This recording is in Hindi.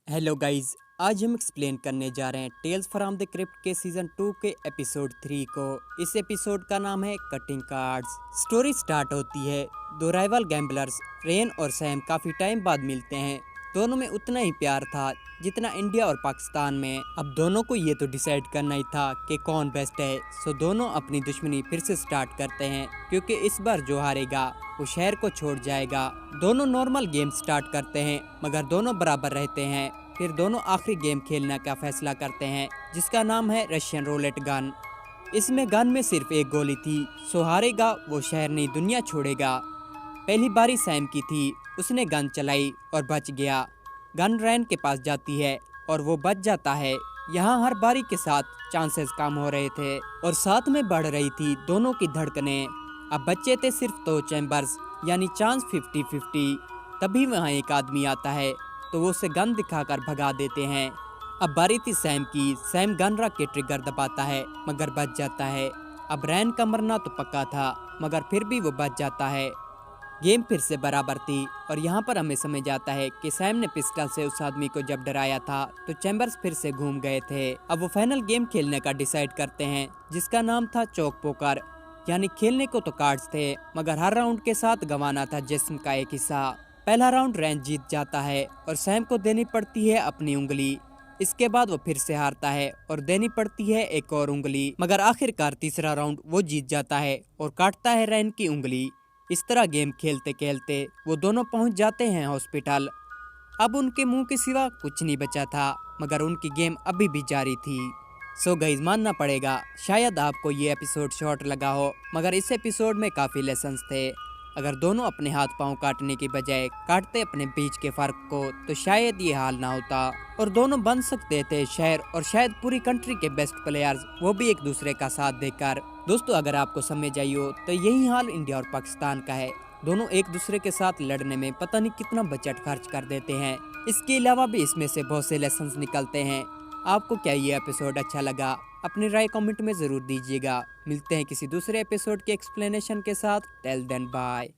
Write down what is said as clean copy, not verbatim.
हेलो गाइस, आज हम एक्सप्लेन करने जा रहे हैं टेल्स फ्रॉम द क्रिप्ट के सीजन 2 के एपिसोड 3 को। इस एपिसोड का नाम है कटिंग कार्ड्स। स्टोरी स्टार्ट होती है, दो राइवल गैम्बलर्स रेन और सैम काफी टाइम बाद मिलते हैं। दोनों में उतना ही प्यार था जितना इंडिया और पाकिस्तान में। अब दोनों को ये तो डिसाइड करना ही था कि कौन बेस्ट है, सो दोनों अपनी दुश्मनी फिर से स्टार्ट करते हैं, क्योंकि इस बार जो हारेगा वो शहर को छोड़ जाएगा। दोनों नॉर्मल गेम स्टार्ट करते हैं, मगर दोनों बराबर रहते हैं। फिर दोनों आखिरी गेम खेलने का फैसला करते हैं, जिसका नाम है रशियन रोलेट गन। इसमें गन में सिर्फ एक गोली थी, सो हारेगा वो शहर नहीं दुनिया छोड़ेगा। पहली बारी सैम की थी, उसने गन चलाई और बच गया। गन रैन के पास जाती है और वो बच जाता है। यहाँ हर बारी के साथ चांसेस कम हो रहे थे और साथ में बढ़ रही थी दोनों की धड़कनें। अब बच्चे थे सिर्फ 2 चैम्बर्स, यानी चांस 50-50। तभी वहाँ एक आदमी आता है तो वो उसे गन दिखाकर भगा देते हैं। अब बारी थी सैम की। सैम गन रख के ट्रिगर दबाता है, मगर बच जाता है। अब रैन का मरना तो पक्का था, मगर फिर भी वो बच जाता है। गेम फिर से बराबर थी और यहाँ पर हमें समझ आता है कि सैम ने पिस्टल से उस आदमी को जब डराया था तो चैम्बर्स फिर से घूम गए थे। अब वो फाइनल गेम खेलने का डिसाइड करते हैं, जिसका नाम था चौक पोकर। यानी खेलने को तो कार्ड्स थे, मगर हर राउंड के साथ गंवाना था जिस्म का एक हिस्सा। पहला राउंड रैन जीत जाता है और सैम को देनी पड़ती है अपनी उंगली। इसके बाद वो फिर से हारता है और देनी पड़ती है एक और उंगली, मगर आखिरकार तीसरा राउंड वो जीत जाता है और काटता है रैन की उंगली। इस तरह गेम खेलते खेलते वो दोनों पहुंच जाते हैं हॉस्पिटल। अब उनके मुंह के सिवा कुछ नहीं बचा था, मगर उनकी गेम अभी भी जारी थी। सो गाइस, मानना पड़ेगा शायद आपको ये एपिसोड शॉर्ट लगा हो, मगर इस एपिसोड में काफ़ी लेसन्स थे। अगर दोनों अपने हाथ पांव काटने की बजाय काटते अपने बीच के फर्क को, तो शायद ये हाल ना होता और दोनों बन सकते थे शहर और शायद पूरी कंट्री के बेस्ट प्लेयर्स, वो भी एक दूसरे का साथ देकर। दोस्तों, अगर आपको समझ आई हो तो यही हाल इंडिया और पाकिस्तान का है। दोनों एक दूसरे के साथ लड़ने में पता नहीं कितना बजट खर्च कर देते हैं। इसके अलावा भी इसमें से बहुत से लेसन्स निकलते हैं। आपको क्या ये एपिसोड अच्छा लगा? अपनी राय कमेंट में ज़रूर दीजिएगा। मिलते हैं किसी दूसरे एपिसोड के एक्सप्लेनेशन के साथ। Till then bye.